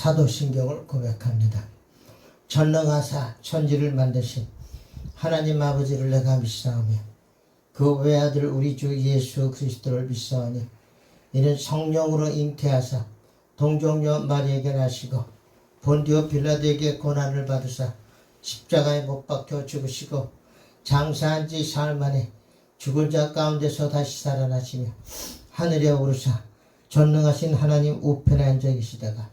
사도신경을 고백합니다. 전능하사 천지를 만드신 하나님 아버지를 내가 믿사오며 그 외아들 우리 주 예수 그리스도를 믿사오니 이는 성령으로 잉태하사 동정녀 마리에게 나시고 본디오 빌라도에게 고난을 받으사 십자가에 못 박혀 죽으시고 장사한 지 사흘 만에 죽은 자 가운데서 다시 살아나시며 하늘에 오르사 전능하신 하나님 우편에 앉아 계시다가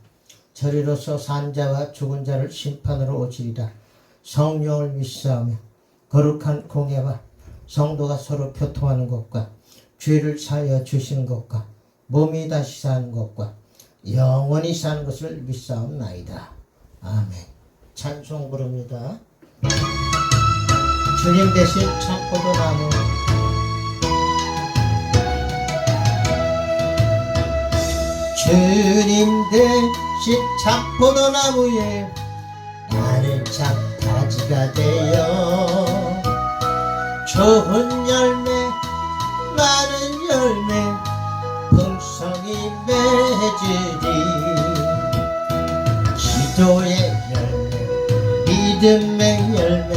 저리로서 산 자와 죽은 자를 심판으로 오시리라. 성령을 믿사오며 거룩한 공예와 성도가 서로 교통하는 것과 죄를 사하여 주시는 것과 몸이 다시 사는 것과 영원히 사는 것을 믿사옵나이다. 아멘. 찬송 부릅니다. 주님 대신 참포도나무. 주님 대신 참포도나무에 나는 참 가지가 되어 좋은 열매 많은 열매 풍성히 맺으리. 기도의 열매 믿음의 열매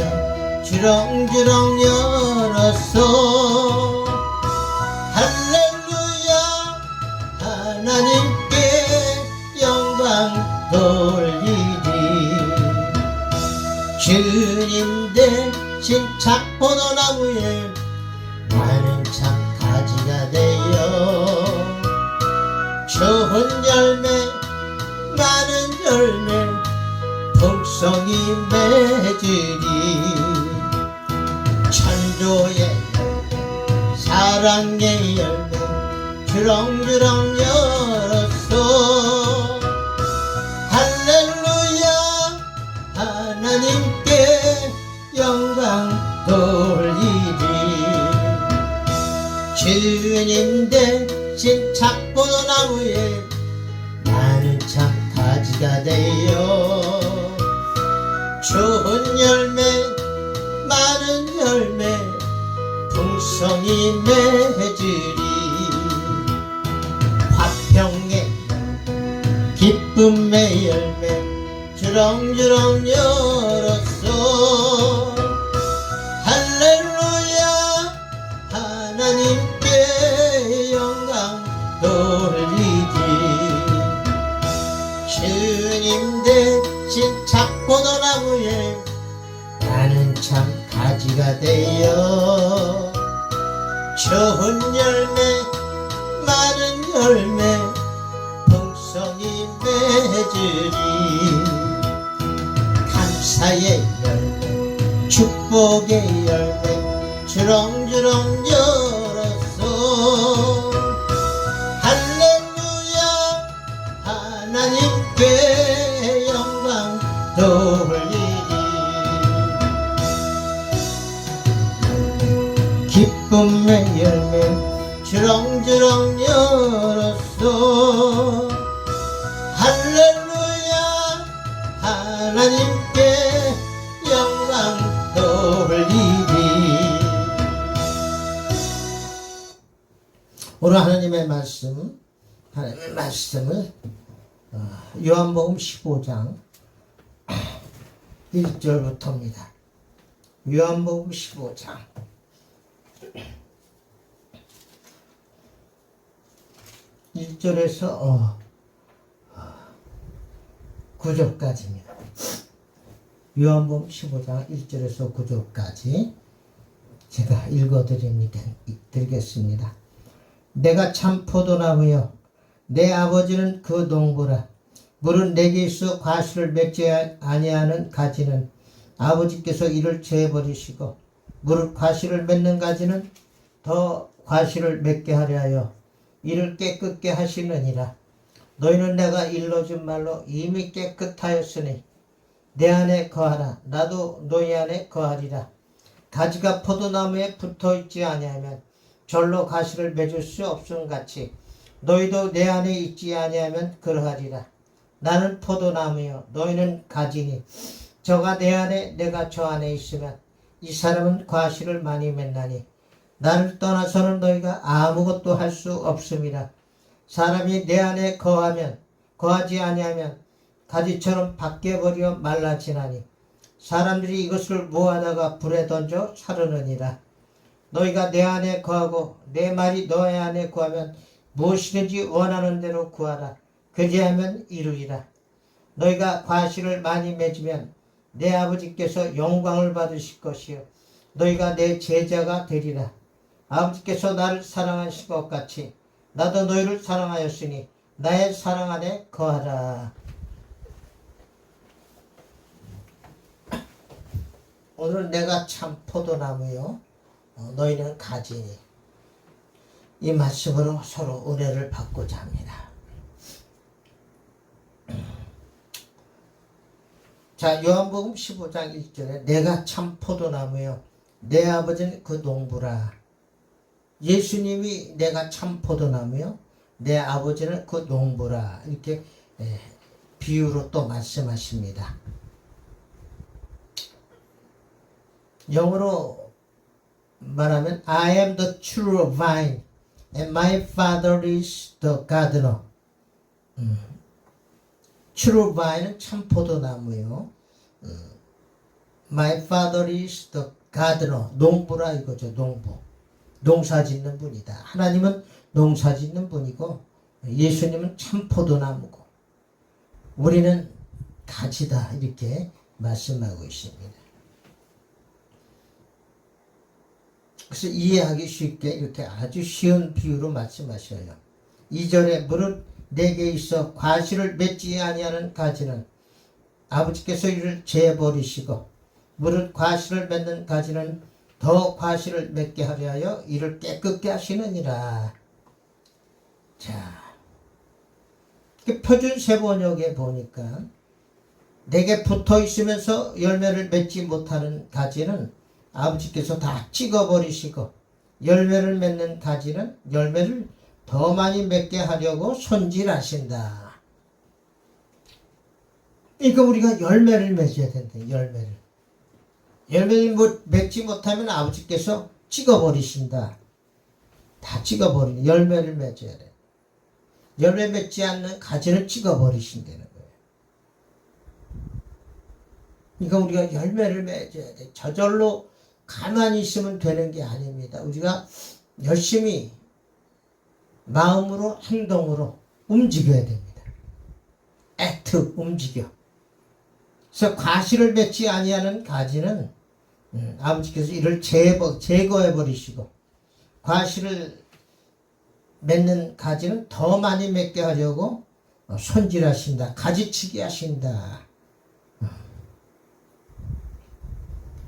주렁주렁 열었어. 할렐루야 하나님께 영광 돌리리. 주님 대신 참포도나무에 나는 참 가지가 되어 좋은 열매 많은 열매 풍성히 맺으리. 천도의 열매 사랑의 열매 주렁주렁 열었어. 할렐루야 하나님께 영광 돌리리. 주님 대신 참포도나무에 나는 참 가지가 되어 좋은 열매 많은 열매 풍성히 맺으리. 화평의 기쁨의 열매 주렁주렁 열었어. 할렐루야 하나님께 영광 돌리리. 주님 대신 참포도나무에 나는 참 가지가 되어 좋은 열매 많은 열매 풍성히 맺으리. 감사의 열매 축복의 열매 주렁주렁 열었어. 할렐루야 하나님께 영광 돌리리. 기쁨의 열매 주렁주렁 열었어. 할렐루야 하나님께 영광 돌리리. 오늘 하나님의 말씀을 요한복음 15장 1절부터입니다. 요한복음 15장 1절에서 9절까지입니다. 요한복음 15장 1절에서 9절까지 제가 읽어드리겠습니다. 내가 참 포도나무여 내 아버지는 그 농부라. 물은 내게 있어 과실을 맺지 아니하는 가지는 아버지께서 이를 제버리시고 물을 과실을 맺는 가지는 더 과실을 맺게 하려 하여 이를 깨끗게 하시느니라. 너희는 내가 일러준 말로 이미 깨끗하였으니 내 안에 거하라. 나도 너희 안에 거하리라. 가지가 포도나무에 붙어있지 아니하면 절로 가시를 맺을 수 없음 같이 너희도 내 안에 있지 아니하면 그러하리라. 나는 포도나무여 너희는 가지니 저가 내 안에 내가 저 안에 있으면 이 사람은 과실을 많이 맺나니 나를 떠나서는 너희가 아무것도 할 수 없음이라. 사람이 내 안에 거하지 아니하면 가지처럼 밖에버려 말라지나니 사람들이 이것을 모아다가 불에 던져 사르느니라. 너희가 내 안에 거하고 내 말이 너희 안에 거하면 무엇이든지 원하는 대로 구하라. 그리하면 이루리라. 너희가 과실을 많이 맺으면 내 아버지께서 영광을 받으실 것이요 너희가 내 제자가 되리라. 아버지께서 나를 사랑하신 것 같이 나도 너희를 사랑하였으니 나의 사랑 안에 거하라. 오늘 내가 참 포도나무요 너희는 가지니, 이 말씀으로 서로 은혜를 받고자 합니다. 자, 요한복음 15장 1절에 내가 참 포도나무요 내 아버지는 그 농부라. 예수님이 내가 참 포도나무요 내 아버지는 그 농부라, 이렇게 비유로 또 말씀하십니다. 영어로 말하면 I am the true vine and my father is the gardener. true vine은 참 포도나무요. my father is the gardener. 농부라 이거죠. 농부. 농사 짓는 분이다. 하나님은 농사 짓는 분이고 예수님은 참 포도나무고 우리는 가지다, 이렇게 말씀하고 있습니다. 그래서 이해하기 쉽게 이렇게 아주 쉬운 비유로 말씀하셔요. 2절에 무릇 내게 있어 과실을 맺지 아니하는 가지는 아버지께서 이를 재버리시고 무릇 과실을 맺는 가지는 더 과실을 맺게 하려 하여 이를 깨끗게 하시느니라. 자, 표준 세번역에 보니까 내게 붙어 있으면서 열매를 맺지 못하는 가지는 아버지께서 다 찍어버리시고 열매를 맺는 가지는 열매를 더 많이 맺게 하려고 손질하신다. 그러니까 우리가 열매를 맺어야 된다. 열매를 맺지 못하면 아버지께서 찍어버리신다. 다 찍어버리는, 열매를 맺어야 돼. 열매 맺지 않는 가지를 찍어버리신다는 거예요. 그러니까 우리가 열매를 맺어야 돼. 저절로 가만히 있으면 되는 게 아닙니다. 우리가 열심히 마음으로 행동으로 움직여야 됩니다. 액트, 움직여. 그래서 과실을 맺지 아니하는 가지는 아버지께서 이를 제거해 버리시고 과실을 맺는 가지는 더 많이 맺게 하려고 손질하신다. 가지치기 하신다.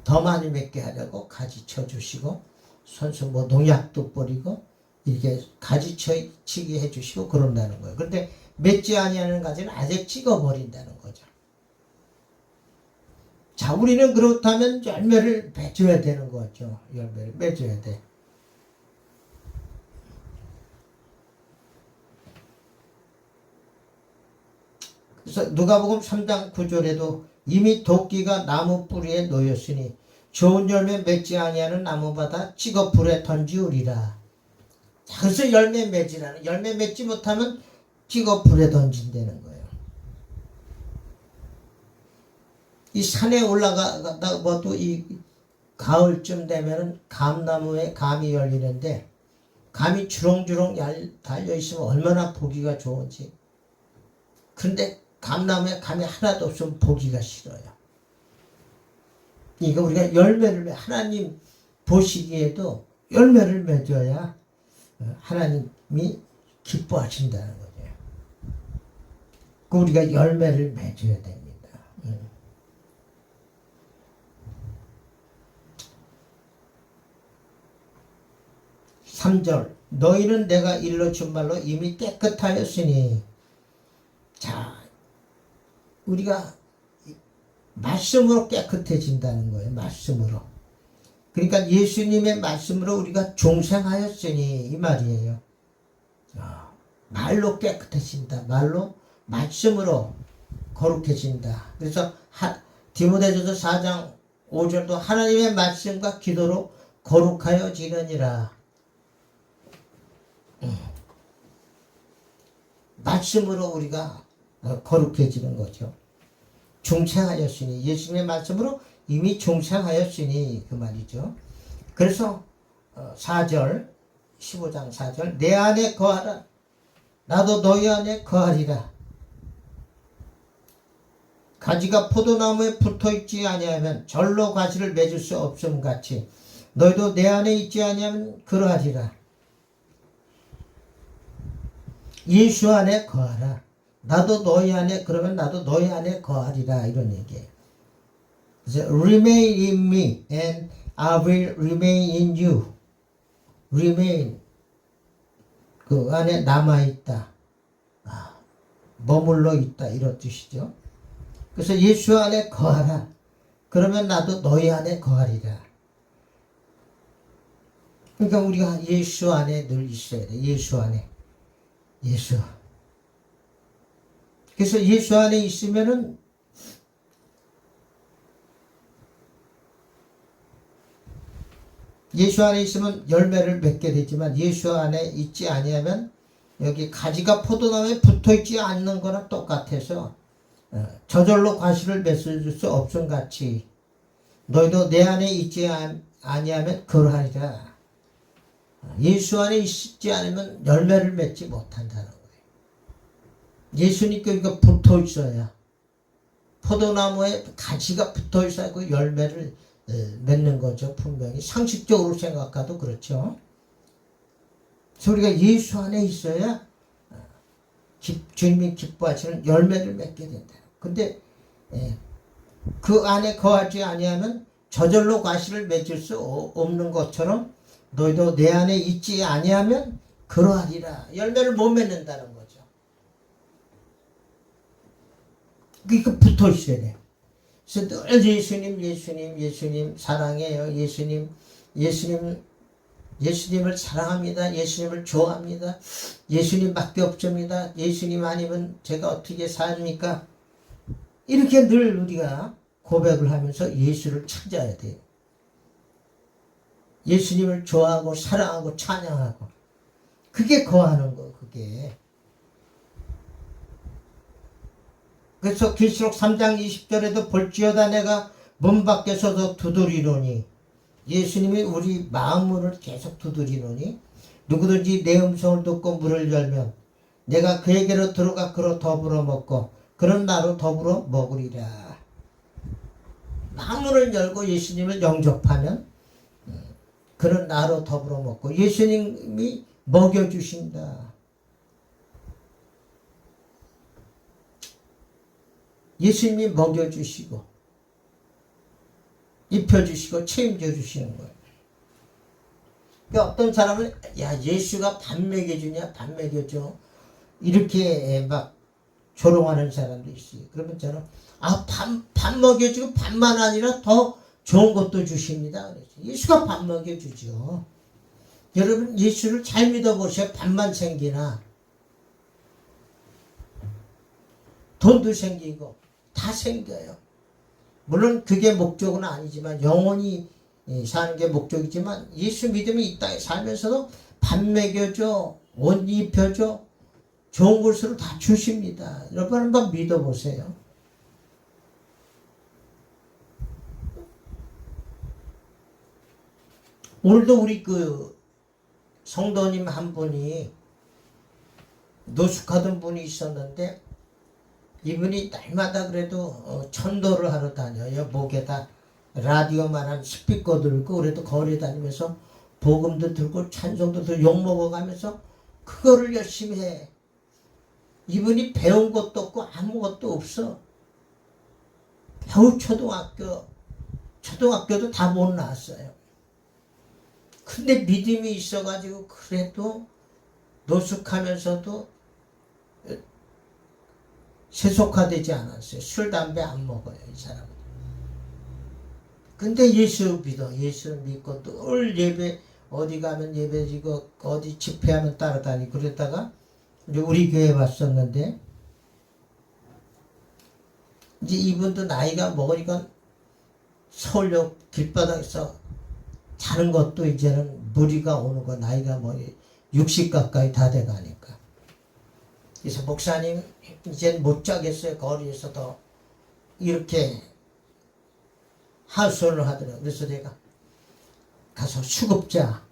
더 많이 맺게 하려고 가지쳐 주시고 선수 농약도 뿌리고 이렇게 가지치기 해주시고 그런다는 거예요. 그런데 맺지 아니하는 가지는 아예 찍어버린다는 거죠. 자, 우리는 그렇다면 열매를 맺어야 되는 거죠. 열매를 맺어야 돼. 그래서 누가복음 3장 9절에도 이미 도끼가 나무 뿌리에 놓였으니 좋은 열매 맺지 아니하는 나무마다 찍어 불에 던지우리라. 그래서 열매 맺으라는, 열매 맺지 못하면 찍어 불에 던진다는 거예요. 이 산에 올라가다 뭐도 이 가을쯤 되면은 감나무에 감이 열리는데 감이 주렁주렁 달려있으면 얼마나 보기가 좋은지. 근데 감나무에 감이 하나도 없으면 보기가 싫어요. 그러니까 우리가 열매를, 하나님 보시기에도 열매를 맺어야 하나님이 기뻐하신다는 거죠. 우리가 열매를 맺어야 됩니다. 3절 너희는 내가 일러준 말로 이미 깨끗하였으니. 자, 우리가 말씀으로 깨끗해진다는 거예요. 말씀으로. 그러니까 예수님의 말씀으로 우리가 중생하였으니 이 말이에요. 말로 깨끗해진다. 말씀으로 거룩해진다. 그래서 디모데전서 4장 5절도 하나님의 말씀과 기도로 거룩하여지느니라. 말씀으로 우리가 거룩해지는 거죠. 중생하였으니, 예수님의 말씀으로 이미 중생하였으니 그 말이죠. 그래서 4절 15장 4절 내 안에 거하라 나도 너희 안에 거하리라. 가지가 포도나무에 붙어있지 아니하면 절로 가지를 맺을 수 없음 같이 너희도 내 안에 있지 아니하면 그러하리라. 예수 안에 거하라. 나도 너희 안에, 그러면 나도 너희 안에 거하리라, 이런 얘기예요. 그래서 remain in me and I will remain in you. remain, 그 안에 남아있다, 머물러 있다, 이런 뜻이죠. 그래서 예수 안에 거하라. 그러면 나도 너희 안에 거하리라. 그러니까 우리가 예수 안에 늘 있어야 돼. 예수 안에. 예수. 그래서 예수 안에 있으면은 예수 안에 있으면 열매를 맺게 되지만 예수 안에 있지 아니하면 여기 가지가 포도나무에 붙어있지 않는 거랑 똑같아서 저절로 과실을 맺을 수 없음 같이 너희도 내 안에 있지 아니하면 그러하리라. 예수 안에 있지 않으면 열매를 맺지 못한다는 거예요. 예수님께 이거 붙어 있어야, 포도나무에 가지가 붙어 있어야 그 열매를 맺는 거죠. 분명히 상식적으로 생각해도 그렇죠. 그래서 우리가 예수 안에 있어야 주님이 기뻐하시는 열매를 맺게 된다. 근데 그 안에 거하지 아니하면 저절로 과실을 맺을 수 없는 것처럼 너희도 내 안에 있지 아니하면 그러하리라. 열매를 못 맺는다는 거죠. 그러니까 붙어 있어야 돼. 그래서 늘 예수님 사랑해요. 예수님을 사랑합니다. 예수님을 좋아합니다. 예수님밖에 없습니다. 예수님 아니면 제가 어떻게 삽니까? 이렇게 늘 우리가 고백을 하면서 예수를 찾아야 돼요. 예수님을 좋아하고 사랑하고 찬양하고, 그게 거하는 거, 그게. 그래서 계시록 3장 20절에도 볼지어다 내가 문 밖에서도 두드리노니, 예수님이 우리 마음문을 계속 두드리노니 누구든지 내 음성을 듣고 문을 열면 내가 그에게로 들어가 그로 더불어 먹고 그런 나로 더불어 먹으리라. 마음문을 열고 예수님을 영접하면 그런 나로 더불어 먹고 예수님이 먹여주신다. 예수님이 먹여주시고 입혀주시고 책임져 주시는 거예요. 그러니까 어떤 사람은 야 예수가 밥 먹여주냐, 밥 먹여줘, 이렇게 막 조롱하는 사람도 있어요. 그러면 저는 밥 먹여주고 밥만 아니라 더 좋은 것도 주십니다. 예수가 밥 먹여주죠. 여러분 예수를 잘 믿어보세요. 밥만 생기나 돈도 생기고 다 생겨요. 물론 그게 목적은 아니지만, 영원히 사는 게 목적이지만, 예수 믿음이 이 땅에 살면서도 밥 먹여줘, 옷 입혀줘, 좋은 것으로 다 주십니다. 여러분 한번 믿어보세요. 오늘도 우리 그 성도님 한 분이 노숙하던 분이 있었는데, 이분이 날마다 그래도 천도를 하러 다녀요. 목에다 라디오만한 스피커 들고 그래도 거리 다니면서 복음도 들고 찬송도 들고 욕먹어가면서 그거를 열심히 해. 이분이 배운 것도 없고 아무것도 없어. 겨우 초등학교도 다 못 나왔어요. 근데 믿음이 있어가지고 그래도 노숙하면서도 세속화되지 않았어요. 술, 담배 안 먹어요, 이 사람은. 근데 예수 믿고 늘 예배, 어디 가면 예배지고, 어디 집회하면 따라다니고, 그러다가, 이제 우리 교회에 왔었는데, 이제 이분도 나이가 먹으니까 서울역 길바닥에서 자는 것도 이제는 무리가 오는 거, 나이가 뭐 60 가까이 다 돼가니까. 그래서 목사님 이제 못 자겠어요. 거리에서 더 이렇게 하소연을 하더라고요. 그래서 제가 가서 수급자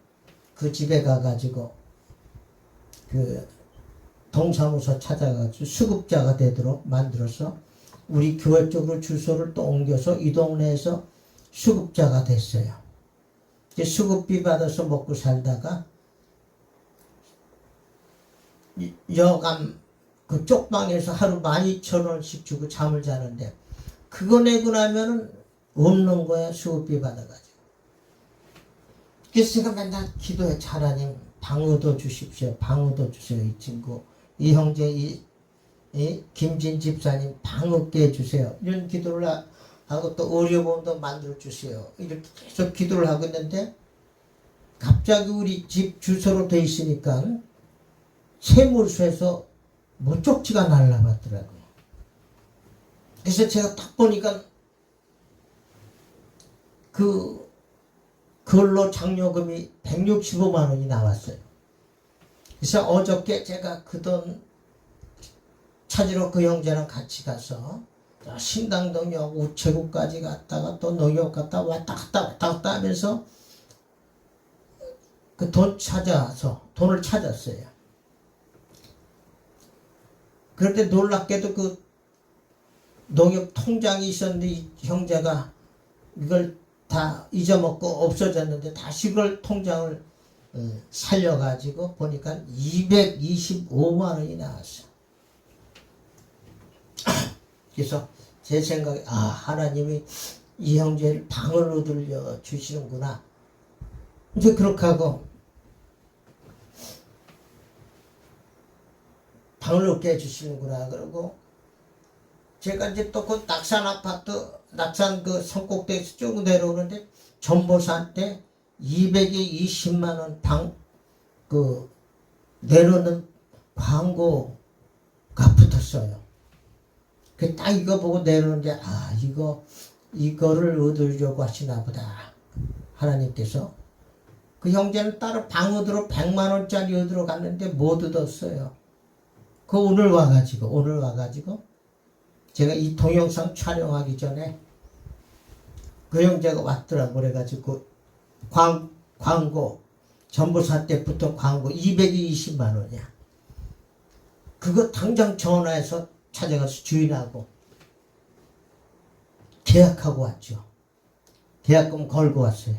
그 집에 가가지고 그 동사무소 찾아가지고 수급자가 되도록 만들어서 우리 교회 쪽으로 주소를 또 옮겨서 이 동네에서 수급자가 됐어요. 이제 수급비 받아서 먹고 살다가 여감 그 쪽방에서 하루 12,000원씩 주고 잠을 자는데 그거 내고 나면은 없는 거야. 수급비 받아가지고. 그래서 제가 맨날 기도해. 하나님 방어도 주십시오. 방어도 주세요. 이 친구 이 형제 이 김진 집사님 방어게 해주세요. 이런 기도를 하고 또 의료보험도 만들어 주세요. 이렇게 계속 기도를 하고 있는데 갑자기 우리 집 주소로 돼 있으니까 세무서에서 모쪽지가 날라왔더라고요. 그래서 제가 딱 보니까 그걸로 장려금이 165만 원이 나왔어요. 그래서 어저께 제가 그 돈 찾으러 그 형제랑 같이 가서 신당동역 우체국까지 갔다가 또 농협 갔다 왔다 갔다 하면서 그 돈 찾아서 돈을 찾았어요. 그런데 놀랍게도 그 농협 통장이 있었는데 이 형제가 이걸 다 잊어먹고 없어졌는데 다시 그걸 통장을 살려가지고 보니까 225만 원이 나왔어. 그래서 제 생각에 하나님이 이 형제를 방을 얻으려 주시는구나. 이제 그렇게 하고 방을 얻게 해주시는구나. 그러고 제가 이제 또 그 낙산 아파트 낙산 그 산꼭대기에서 쭉 내려오는데 전보산 때 220만 원 방 그 내려오는 광고가 붙었어요. 그 딱 이거 보고 내려오는데 이거를 얻으려고 하시나 보다. 하나님께서. 그 형제는 따로 방 얻으러 100만 원짜리 얻으러 갔는데 못 얻었어요. 그 오늘 와가지고 제가 이 동영상 촬영하기 전에 그 형제가 왔더라고. 그래가지고 광고 전보사 때부터 광고 220만 원이야. 그거 당장 전화해서 찾아가서 주인하고 계약하고 왔죠. 계약금 걸고 왔어요.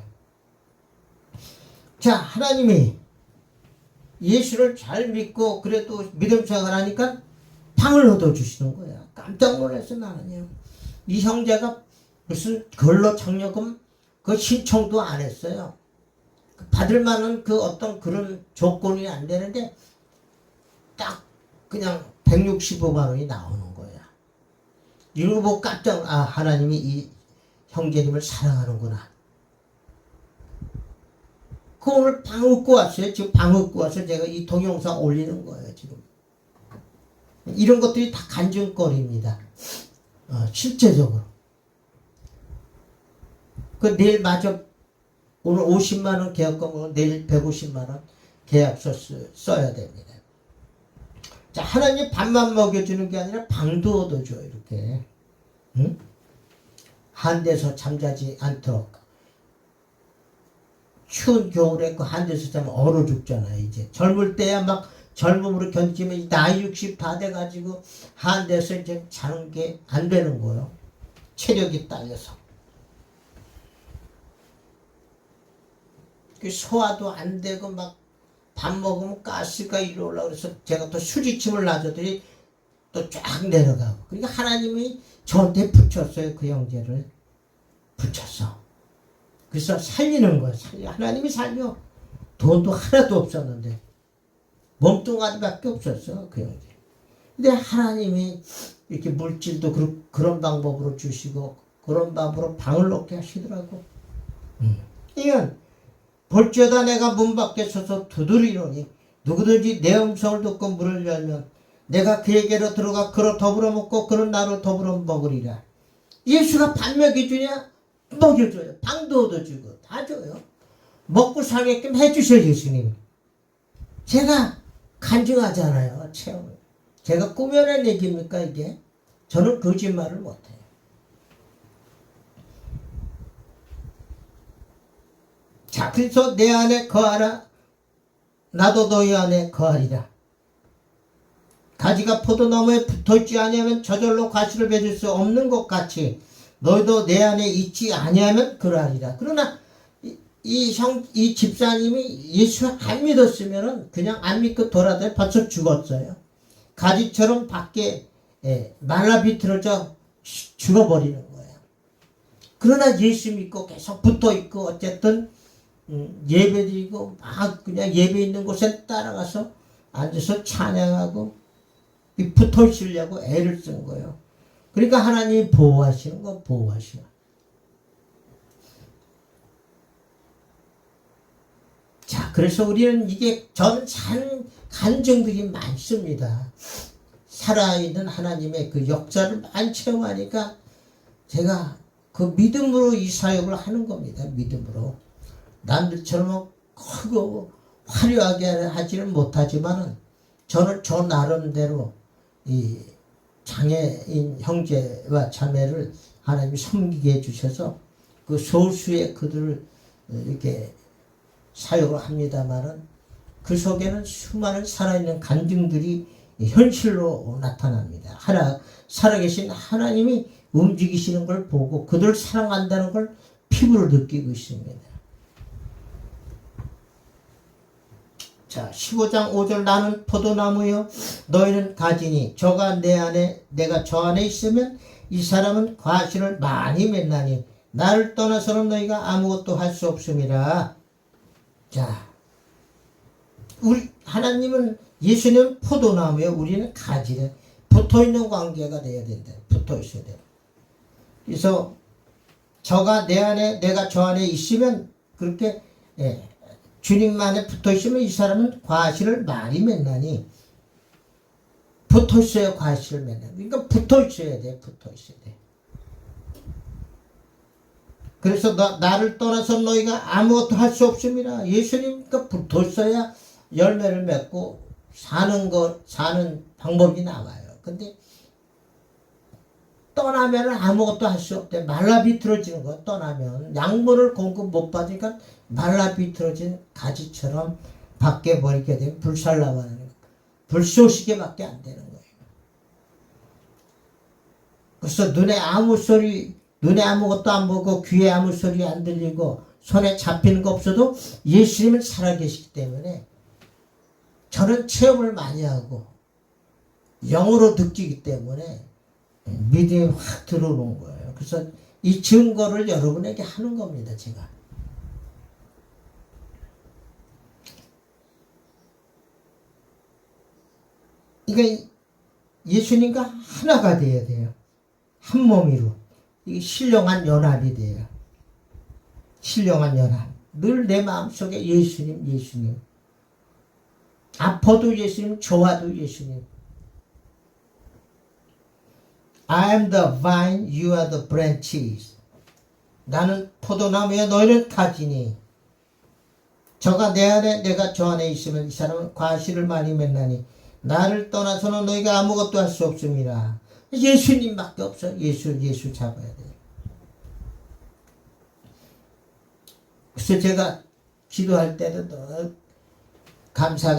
자, 하나님이 예수를 잘 믿고 그래도 믿음 생활을 하니까 방을 얻어주시는 거야. 깜짝 놀랐어 나는요. 이 형제가 무슨 근로장려금 그 신청도 안 했어요. 받을 만한 그 어떤 그런 조건이 안 되는데 딱 그냥 165만 원이 나오는 거야. 이거 보고 깜짝 하나님이 이 형제님을 사랑하는구나. 그 오늘 방 얻고 왔어요. 지금 방 얻고 와서 제가 이 동영상 올리는 거예요. 지금 이런 것들이 다 간증거리입니다. 실제적으로. 그 내일 마저 오늘 50만 원 계약금으로 내일 150만 원 계약서 써야 됩니다. 자, 하나님 밥만 먹여주는 게 아니라 방도 얻어줘요. 이렇게. 응? 한 데서 잠자지 않도록. 추운 겨울에 그 한 데서 자면 얼어 죽잖아요. 이제 젊을 때야 막 젊음으로 견디면 나이 60 다 돼가지고 한 데서 이제 자는 게 안 되는 거예요. 체력이 딸려서. 그 소화도 안 되고 막 밥 먹으면 가스가 이리 올라오고 그래서 제가 또 수지침을 놔줬더니 또 쫙 내려가고. 그러니까 하나님이 저한테 붙였어요. 그 형제를 붙였어. 그래서 살리는 거야. 하나님이 살려. 돈도 하나도 없었는데 몸뚱아리밖에 없었어. 그 형제. 근데 하나님이 이렇게 물질도 그런 방법으로 주시고 그런 방법으로 방을 놓게 하시더라고. 이건 볼지어다 내가 문 밖에 서서 두드리노니 누구든지 내 음성을 듣고 문을 열면 내가 그에게로 들어가 그로 더불어 먹고 그는 나로 더불어 먹으리라. 예수가 밥 먹여주냐? 먹여줘요. 방도 얻어주고 다 줘요. 먹고 살게끔 해주셔요. 예수님. 제가 간증하잖아요. 체험을. 제가 꾸며낸 얘기입니까 이게? 저는 거짓말을 못해요. 자, 그래서 내 안에 거하라. 나도 너희 안에 거하리라. 가지가 포도나무에 붙어있지 아니하면 저절로 과실을 맺을 수 없는 것 같이 너희도 내 안에 있지 아니하면 그러하리라. 그러나 이 집사님이 예수 안 믿었으면은 그냥 안 믿고 돌아다니 벌써 죽었어요. 가지처럼 밖에 말라 비틀어져 죽어버리는 거예요. 그러나 예수 믿고 계속 붙어있고 어쨌든 예배드리고 막 그냥 예배 있는 곳에 따라가서 앉아서 찬양하고 붙어있으려고 애를 쓴 거예요. 그러니까 하나님이 보호하시는 거 보호하시는. 자, 그래서 우리는 이게 저는 간증들이 많습니다. 살아있는 하나님의 그 역사를 많이 체험하니까 제가 그 믿음으로 이 사역을 하는 겁니다. 믿음으로. 남들처럼 크고 화려하게 하지는 못하지만은 저는 저 나름대로 이 장애인 형제와 자매를 하나님이 섬기게 해주셔서 그 소수의 그들을 이렇게 사역을 합니다만은 그 속에는 수많은 살아있는 간증들이 현실로 나타납니다. 살아계신 하나님이 움직이시는 걸 보고 그들을 사랑한다는 걸 피부로 느끼고 있습니다. 자, 15장 5절 나는 포도나무요 너희는 가지니 저가 내 안에 내가 저 안에 있으면 이 사람은 과실을 많이 맺나니 나를 떠나서는 너희가 아무것도 할 수 없음이라. 자, 우리 하나님은 예수님은 포도나무요 우리는 가지래. 붙어있는 관계가 돼야 된다. 붙어있어야 돼요. 그래서 저가 내 안에 내가 저 안에 있으면 그렇게 주님 안에 붙어있으면 이 사람은 과실을 많이 맺나니. 붙어있어야 과실을 맺나. 그러니까 붙어있어야 돼. 붙어있어야 돼. 그래서 나를 떠나서 너희가 아무것도 할 수 없습니다. 예수님과 붙어있어야 열매를 맺고 사는 방법이 나와요. 근데 떠나면 아무것도 할 수 없대. 말라 비틀어지는 거. 떠나면 양분을 공급 못 받으니까 말라 비틀어진 가지처럼 밖에 버리게 되면 불살라가는 거. 불쏘시개밖에 안 되는 거예요. 그래서 눈에 아무것도 안 보고 귀에 아무 소리 안 들리고 손에 잡히는 거 없어도 예수님은 살아계시기 때문에 저는 체험을 많이 하고 영으로 느끼기 때문에 믿음이 확 들어오는 거예요. 그래서 이 증거를 여러분에게 하는 겁니다. 제가. 그러니까 예수님과 하나가 돼야 돼요. 한 몸이로. 이게 신령한 연합이 돼요. 신령한 연합. 늘 내 마음속에 예수님. 아파도 예수님, 좋아도 예수님. I am the vine, you are the branches. 나는 포도나무야, 너희는 가지니. 저가 내 안에, 내가 저 안에 있으면 이 사람은 과실을 많이 맺나니 나를 떠나서는 너희가 아무것도 할 수 없습니다. 예수님밖에 없어. 예수 잡아야 돼요. 그래서 제가 기도할 때도 늘 감사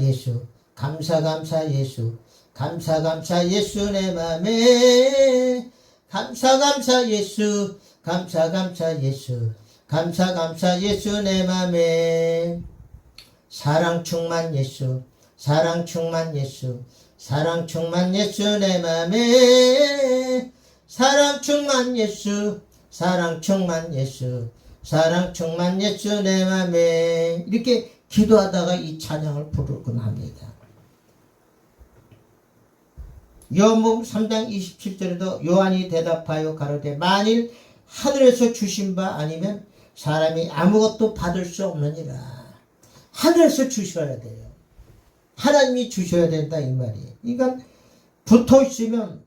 예수, 감사 예수, 감사 예수 내 맘에, 감사 예수, 감사 예수, 감사 예수 내 맘에, 사랑 충만 예수, 사랑 충만 예수, 사랑 충만 예수 내 맘에, 사랑 충만 예수, 사랑 충만 예수, 사랑 충만 예수 내 맘에. 이렇게 기도하다가 이 찬양을 부르곤 합니다. 요한복음 3장 27절에도 요한이 대답하여 가로되 만일 하늘에서 주신 바 아니면 사람이 아무것도 받을 수 없느니라. 하늘에서 주셔야 돼요. 하나님이 주셔야 된다 이 말이에요. 그러니까 붙어있으면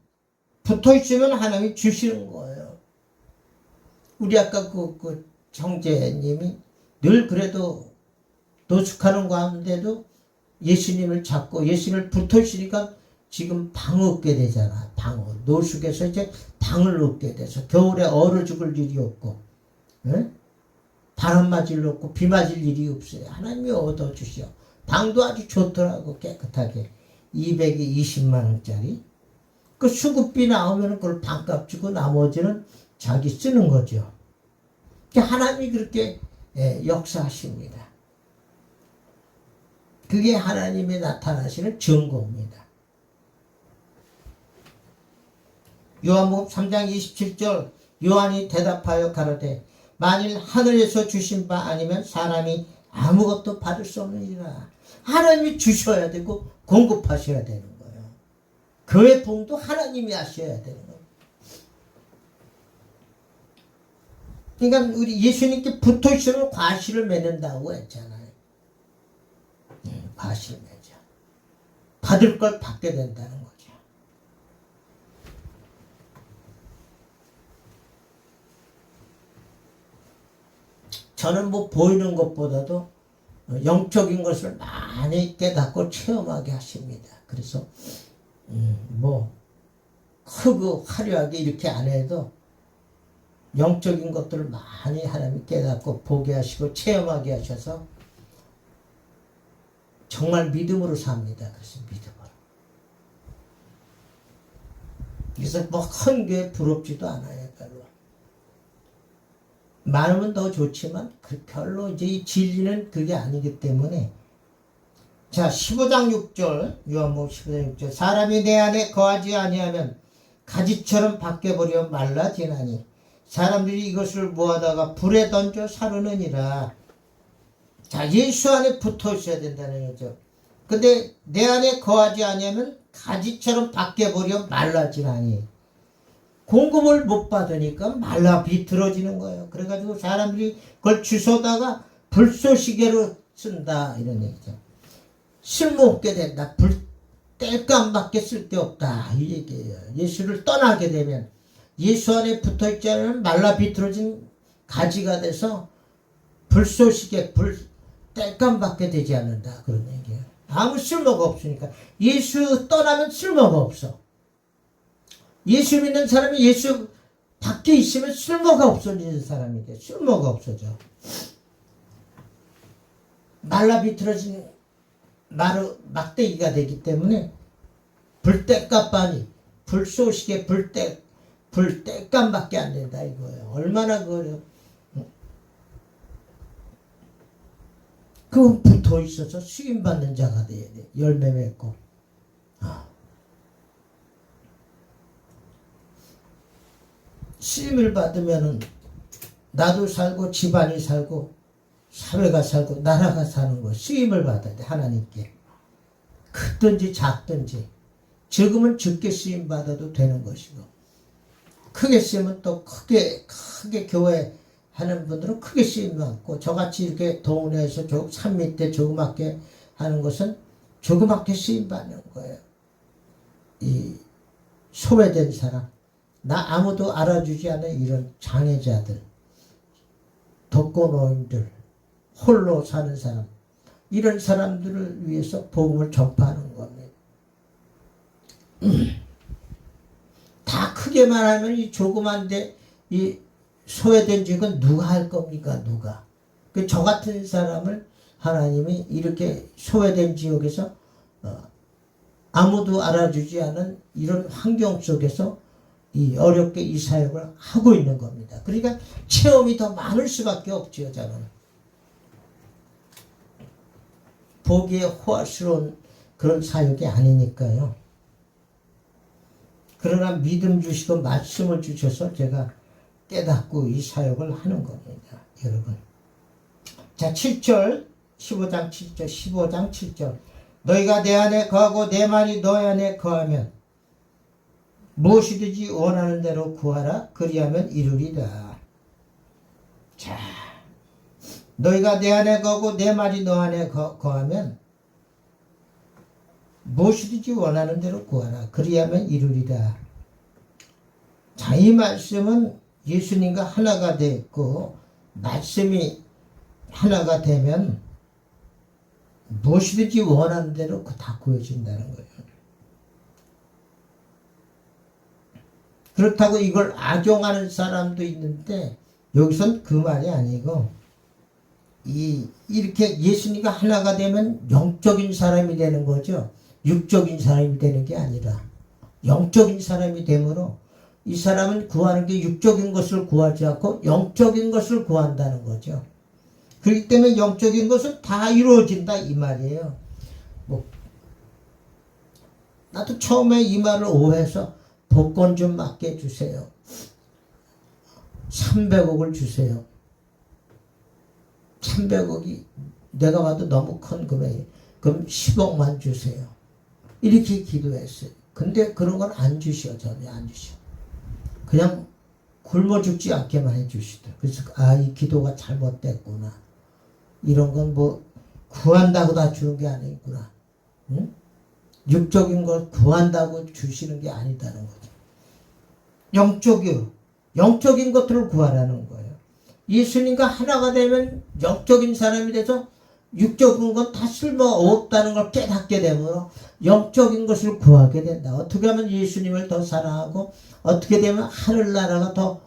하나님이 주시는 거예요. 우리 아까 그 형제님이 늘 그래도 노숙하는 가운데도 예수님을 찾고 예수님을 붙어있으니까 지금 방 얻게 되잖아. 방어. 노숙에서 이제 방을 얻게 돼서 겨울에 얼어 죽을 일이 없고, 응? 바람 맞을 일 없고 비 맞을 일이 없어요. 하나님이 얻어주시오. 방도 아주 좋더라고. 깨끗하게 220만 원짜리. 그 수급비 나오면 그걸 반값 주고 나머지는 자기 쓰는 거죠. 하나님이 그렇게 역사하십니다. 그게 하나님이 나타나시는 증거입니다. 요한복음 3장 27절 요한이 대답하여 가로되 만일 하늘에서 주신 바 아니면 사람이 아무것도 받을 수 없느니라. 하나님이 주셔야 되고 공급하셔야 되는 거예요. 그의 봉도 하나님이 하셔야 되는 거예요. 그러니까 우리 예수님께 붙어 있으면 과실을 맺는다고 했잖아요. 과실 맺어. 받을 걸 받게 된다는 거죠. 저는 뭐 보이는 것보다도 영적인 것을 많이 깨닫고 체험하게 하십니다. 그래서 뭐 크고 화려하게 이렇게 안 해도 영적인 것들을 많이 하나님이 깨닫고 보게 하시고 체험하게 하셔서 정말 믿음으로 삽니다. 그래서 믿음으로. 그래서 뭐 큰 게 부럽지도 않아요. 별로. 많으면 더 좋지만 별로 이제 이 진리는 그게 아니기 때문에. 자, 15장 6절 요한복음 15장 6절 사람이 내 안에 거하지 아니하면 가지처럼 바뀌어버려 말라지나니 사람들이 이것을 모아다가 불에 던져 사르느니라. 자, 예수 안에 붙어 있어야 된다는 거죠. 근데 내 안에 거하지 아니하면 가지처럼 바뀌어버려 말라지나니 공급을 못 받으니까 말라 비틀어지는 거예요. 그래가지고 사람들이 그걸 주워다가 불쏘시개로 쓴다 이런 얘기죠. 쓸모없게 된다. 뗄감밖에 쓸데없다 이 얘기예요. 예수를 떠나게 되면 예수 안에 붙어있지 않으면 말라 비틀어진 가지가 돼서 불쏘시개 뗄감밖에 되지 않는다 그런 얘기예요. 아무 쓸모가 없으니까. 예수 떠나면 쓸모가 없어. 예수 믿는 사람이 예수 밖에 있으면 쓸모가 없어지는 사람이 돼. 쓸모가 없어져. 말라 비틀어진 막대기가 되기 때문에 불때값반이 불쏘시개 불때감밖에 안 된다 이거예요. 얼마나 그래요. 그건 붙어 있어서 수임 받는 자가 돼야 돼. 열매 맺고. 수임을 받으면은 나도 살고 집안이 살고 사회가 살고 나라가 사는 거. 수임을 받아야 돼. 하나님께. 크든지 작든지 적으면 적게 수임 받아도 되는 것이고 크게 쓰면 또 크게 교회 하는 분들은 크게 쓰임 받고 저같이 이렇게 동네에서 산 밑에 조그맣게 하는 것은 조그맣게 쓰임 받는 거예요. 이 소외된 사람, 나 아무도 알아주지 않는 이런 장애자들, 독거노인들, 홀로 사는 사람, 이런 사람들을 위해서 복음을 전파하는 겁니다. 다 크게만 하면 이 조그만데 이 소외된 지역은 누가 할 겁니까? 누가? 저 같은 사람을 하나님이 이렇게 소외된 지역에서 아무도 알아주지 않은 이런 환경 속에서 이 어렵게 이 사역을 하고 있는 겁니다. 그러니까 체험이 더 많을 수밖에 없지요. 저는 보기에 호화스러운 그런 사역이 아니니까요. 그러나 믿음 주시고 말씀을 주셔서 제가 깨닫고 이 사역을 하는 겁니다. 여러분. 자, 7절 15장 7절 15장 7절 너희가 내 안에 거하고 내 말이 너희 안에 거하면 무엇이든지 원하는 대로 구하라. 그리하면 이루리라. 자, 너희가 내 안에 거하고 내 말이 너 안에 거하면 무엇이든지 원하는 대로 구하라. 그리하면 이루리라. 자, 이 말씀은 예수님과 하나가 됐고 말씀이 하나가 되면 무엇이든지 원하는 대로 다 구해진다는 거예요. 그렇다고 이걸 악용하는 사람도 있는데 여기선 그 말이 아니고 이렇게 예수님과 하나가 되면 영적인 사람이 되는 거죠. 육적인 사람이 되는 게 아니라 영적인 사람이 되므로 이 사람은 구하는 게 육적인 것을 구하지 않고 영적인 것을 구한다는 거죠. 그렇기 때문에 영적인 것은 다 이루어진다 이 말이에요. 나도 처음에 이 말을 오해해서 복권 좀 맞게 해주세요. 300억을 주세요. 300억이 내가 봐도 너무 큰 금액이에요. 그럼 10억만 주세요. 이렇게 기도했어요. 근데 그런 건 안 주셔. 전혀 안 주셔. 그냥 굶어 죽지 않게만 해주시더라고요. 그래서 이 기도가 잘못됐구나. 이런 건 뭐 구한다고 다 주는 게 아니구나. 응? 육적인 걸 구한다고 주시는 게 아니다는 거죠. 영적인 것들을 구하라는 거예요. 예수님과 하나가 되면 영적인 사람이 돼서 육적인 건 다 쓸모없다는 걸 깨닫게 되므로 영적인 것을 구하게 된다. 어떻게 하면 예수님을 더 사랑하고 어떻게 되면 하늘나라가 더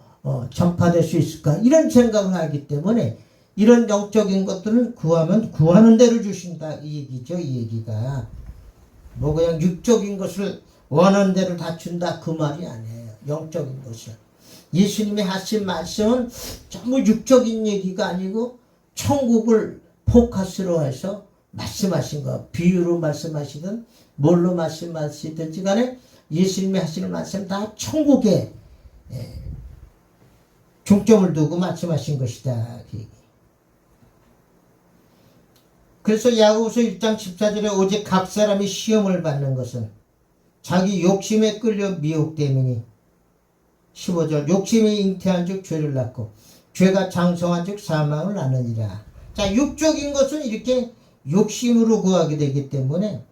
전파될 수 있을까? 이런 생각을 하기 때문에 이런 영적인 것들을 구하면 구하는 대로 주신다. 이 얘기죠. 이 얘기가. 뭐 그냥 육적인 것을 원하는 대로 다 준다. 그 말이 아니에요. 영적인 것이요. 예수님이 하신 말씀은 전부 육적인 얘기가 아니고 천국을 포커스로 해서 말씀하신 거. 비유로 말씀하시든 뭘로 말씀하시든지 간에 예수님이 하시는 말씀 다 천국에 중점을 두고 말씀하신 것이다. 그래서 야고보서 1장 14절에 오직 각 사람이 시험을 받는 것은 자기 욕심에 끌려 미혹됨이니 15절 욕심이 잉태한 즉 죄를 낳고 죄가 장성한 즉 사망을 낳느니라. 자, 육적인 것은 이렇게 욕심으로 구하게 되기 때문에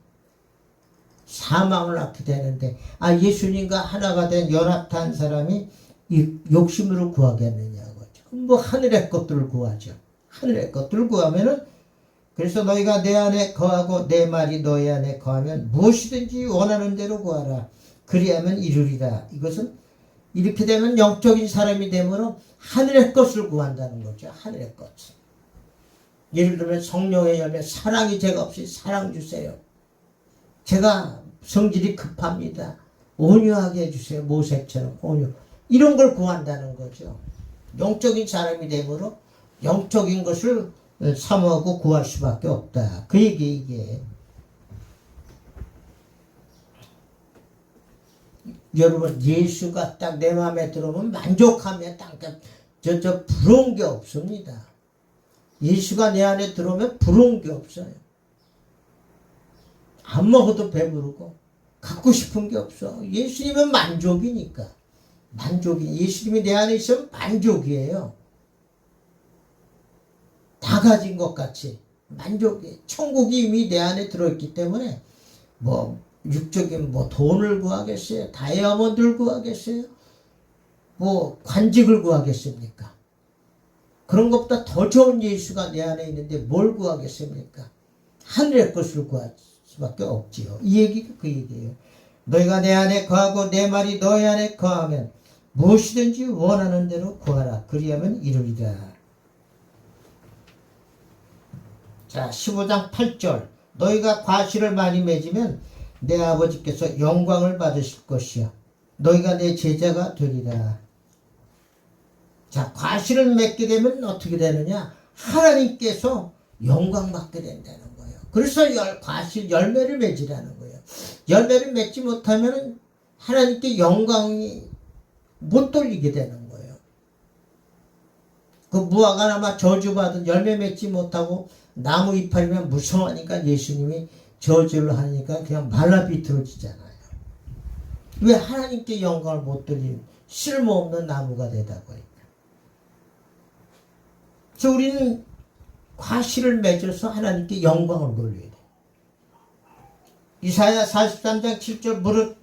사망을 낳게 되는데 예수님과 하나가 된 연합한 사람이 이 욕심으로 구하겠느냐고. 뭐 하늘의 것들을 구하죠. 하늘의 것들을 구하면은 그래서 너희가 내 안에 거하고 내 말이 너희 안에 거하면 무엇이든지 원하는 대로 구하라. 그리하면 이루리라. 이것은 이렇게 되면 영적인 사람이 되므로 하늘의 것을 구한다는 거죠. 하늘의 것. 예를 들면 성령의 열매, 사랑이 제가 없이 사랑 주세요. 제가 성질이 급합니다. 온유하게 해주세요. 모색처럼 온유. 이런 걸 구한다는 거죠. 영적인 사람이 되므로 영적인 것을 사모하고 구할 수밖에 없다. 그 얘기 이게. 여러분 예수가 딱 내 마음에 들어오면 만족하면 딱 부러운 게 없습니다. 예수가 내 안에 들어오면 부러운 게 없어요. 안 먹어도 배부르고 갖고 싶은 게 없어. 예수님은 만족이니까. 예수님이 내 안에 있으면 만족이에요. 다 가진 것 같이 만족이. 천국이 이미 내 안에 들어있기 때문에 뭐 육적인 뭐 돈을 구하겠어요? 다이아몬드를 구하겠어요? 뭐 관직을 구하겠습니까? 그런 것보다 더 좋은 예수가 내 안에 있는데 뭘 구하겠습니까? 하늘의 것을 구할 수밖에 없지요. 이 얘기가 그 얘기예요. 너희가 내 안에 거하고 내 말이 너희 안에 거하면 무엇이든지 원하는 대로 구하라. 그리하면 이루리라. 자, 15장 8절. 너희가 과실을 많이 맺으면 내 아버지께서 영광을 받으실 것이요 너희가 내 제자가 되리라. 자, 과실을 맺게 되면 어떻게 되느냐? 하나님께서 영광 받게 된다는 거예요. 그래서 과실 열매를 맺으라는 거예요. 열매를 맺지 못하면 하나님께 영광이 못 돌리게 되는 거예요. 그 무화과나마 저주받은 열매 맺지 못하고 나무 이파리면 무성하니까 예수님이 저주를 하니까 그냥 말라 비틀어지잖아요. 왜 하나님께 영광을 못 돌리는 쓸모없는 나무가 되다 보니까. 그래서 우리는 과실을 맺어서 하나님께 영광을 돌려야 돼. 이사야 43장 7절 무릇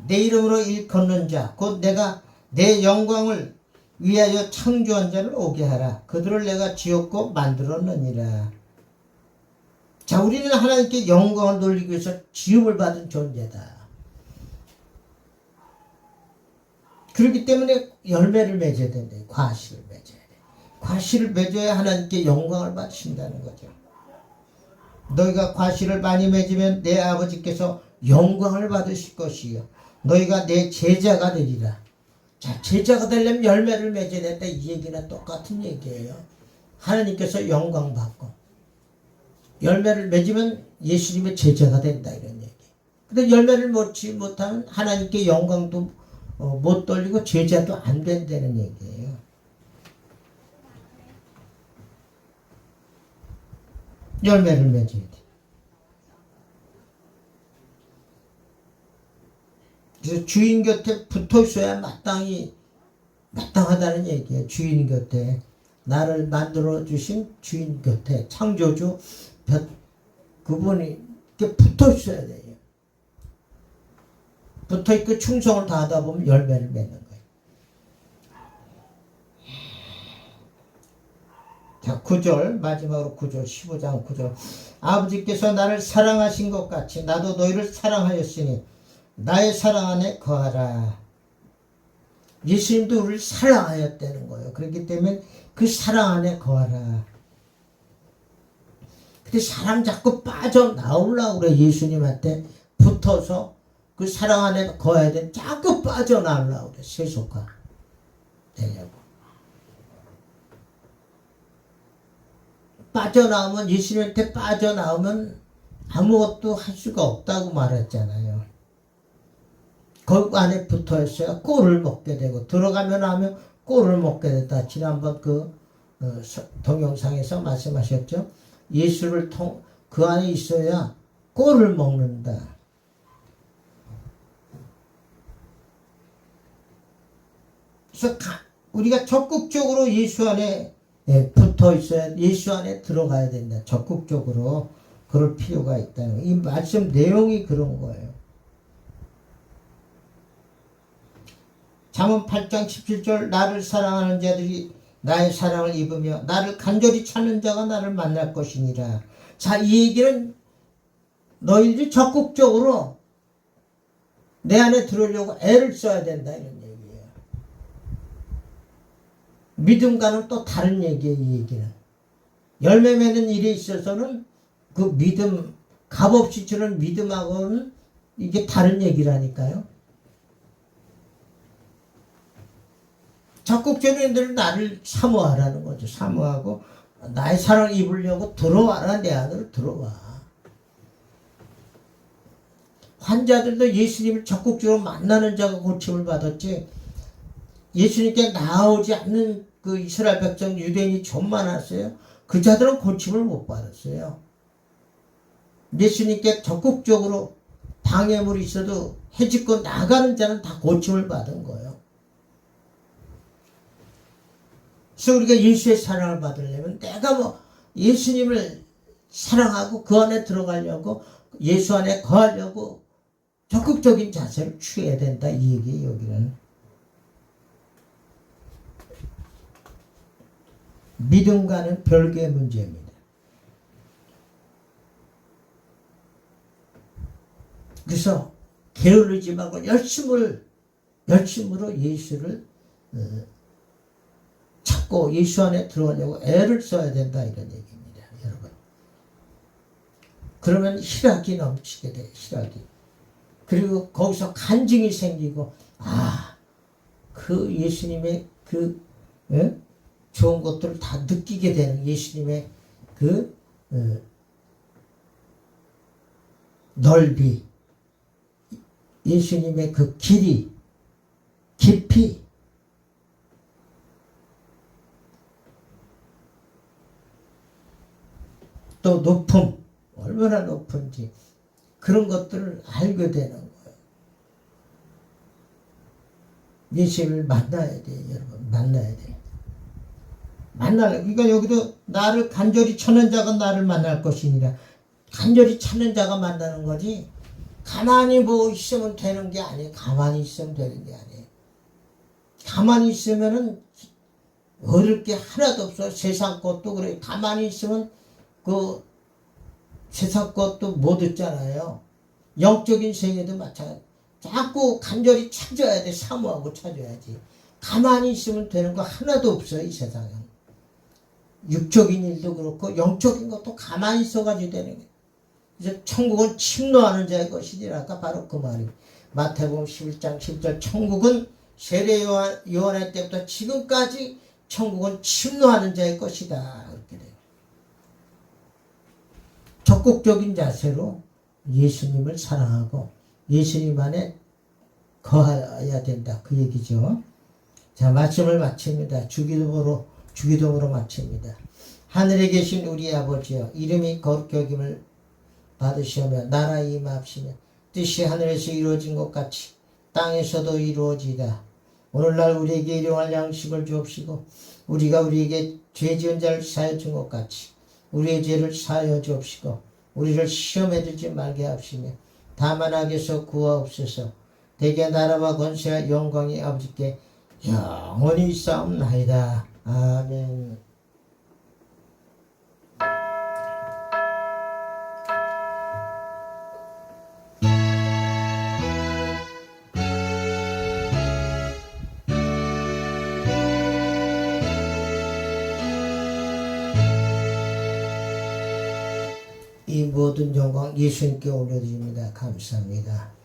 내 이름으로 일컫는 자 곧 내가 내 영광을 위하여 창조한 자를 오게 하라. 그들을 내가 지었고 만들었느니라. 자, 우리는 하나님께 영광을 돌리기 위해서 지음을 받은 존재다. 그렇기 때문에 열매를 맺어야 된다. 과실을 맺어야 돼. 과실을 맺어야 하나님께 영광을 받으신다는 거죠. 너희가 과실을 많이 맺으면 내 아버지께서 영광을 받으실 것이요 너희가 내 제자가 되리라. 자, 제자가 되려면 열매를 맺어야 된다. 이 얘기나 똑같은 얘기예요. 하나님께서 영광 받고 열매를 맺으면 예수님의 제자가 된다 이런 얘기. 근데 열매를 맺지 못하면 하나님께 영광도 못 돌리고 제자도 안 된다는 얘기예요. 열매를 맺어야 돼. 그래서 주인 곁에 붙어 있어야 마땅하다는 얘기예요. 주인 곁에. 나를 만들어 주신 주인 곁에 창조주 그분이 이렇게 붙어 있어야 돼요. 붙어 있고 충성을 다하다 보면 열매를 맺는 거예요. 자, 9절 마지막으로 9절 15장 9절 아버지께서 나를 사랑하신 것 같이 나도 너희를 사랑하였으니 나의 사랑 안에 거하라. 예수님도 우리를 사랑하였다는 거예요. 그렇기 때문에 그 사랑 안에 거하라. 근데 사람 자꾸 빠져나오려고 그래. 예수님한테 붙어서 그 사랑 안에 거해야 돼. 자꾸 빠져나오려고 그래. 세속화 되려고. 빠져나오면 예수님한테 빠져나오면 아무것도 할 수가 없다고 말했잖아요. 그 안에 붙어 있어야 꼴을 먹게 되고 들어가면 하면 꼴을 먹게 됐다. 지난번 그 동영상에서 말씀하셨죠. 예수를 그 안에 있어야 꼴을 먹는다. 그래서 우리가 적극적으로 예수 안에 붙어 있어야 예수 안에 들어가야 된다. 적극적으로 그럴 필요가 있다는 거예요. 이 말씀 내용이 그런 거예요. 잠언 8장 17절 나를 사랑하는 자들이 나의 사랑을 입으며 나를 간절히 찾는 자가 나를 만날 것이니라. 자, 이 얘기는 너희들이 적극적으로 내 안에 들어오려고 애를 써야 된다 이런 얘기예요. 믿음과는 또 다른 얘기예요. 이 얘기는 열매 맺는 일에 있어서는 그 믿음 값없이 주는 믿음하고는 이게 다른 얘기라니까요. 적극적인 나를 사모하라는 거죠. 사모하고 나의 사랑을 입으려고 들어와라. 내 안으로 들어와. 환자들도 예수님을 적극적으로 만나는 자가 고침을 받았지 예수님께 나오지 않는 그 이스라엘 백성 유대인이 좀 많았어요. 그 자들은 고침을 못 받았어요. 예수님께 적극적으로 방해물이 있어도 해집고 나가는 자는 다 고침을 받은 거예요. 그래서 우리가 예수의 사랑을 받으려면 내가 뭐 예수님을 사랑하고 그 안에 들어가려고 예수 안에 거하려고 적극적인 자세를 취해야 된다 이 얘기예요. 여기는 믿음과는 별개의 문제입니다. 그래서 게으르지 말고 열심으로 예수를 찾고 예수 안에 들어가려고 애를 써야 된다 이런 얘기입니다. 여러분. 그러면 희락이 넘치게 돼요. 희락이. 그리고 거기서 간증이 생기고 그 예수님의 그 좋은 것들을 다 느끼게 되는 예수님의 그 넓이 예수님의 그 길이 깊이 또 높음 얼마나 높은지 그런 것들을 알게 되는 거예요. 예수님을 만나야 돼요. 여러분 만나야 돼요. 그러니까 여기도 나를 간절히 찾는 자가 나를 만날 것이니라. 간절히 찾는 자가 만나는 거지 가만히 뭐 있으면 되는 게 아니에요. 가만히 있으면 되는 게 아니에요. 가만히 있으면은 얻을 게 하나도 없어. 세상 것도 그래. 가만히 있으면 그 세상 것도 못 얻잖아요. 영적인 세계도 마찬가지. 자꾸 간절히 찾아야 돼. 사모하고 찾아야지. 가만히 있으면 되는 거 하나도 없어요, 이 세상에. 육적인 일도 그렇고 영적인 것도 가만히 있어가지고 되는 거예요. 그래서 천국은 침노하는 자의 것이니라. 아까 바로 그 말이 마태복음 11장 10절 천국은 세례 요한의 때부터 지금까지 천국은 침노하는 자의 것이다. 그렇게 돼요. 적극적인 자세로 예수님을 사랑하고 예수님 안에 거해야 된다. 그 얘기죠. 자, 말씀을 마칩니다. 주기도문으로 마칩니다. 하늘에 계신 우리 아버지여, 이름이 거룩히 여김을 받으시며 나라 임하옵시며 뜻이 하늘에서 이루어진 것 같이 땅에서도 이루어지이다. 오늘날 우리에게 일용할 양식을 주옵시고 우리가 우리에게 죄 지은 자를 사하여 준 것 같이 우리의 죄를 사하여 주옵시고 우리를 시험에 들지 말게 하옵시며 다만 악에서 구하옵소서. 대개 나라와 권세와 영광이 아버지께 영원히 있사옵나이다. 아멘. 이 모든 영광 예수님께 올려드립니다. 감사합니다.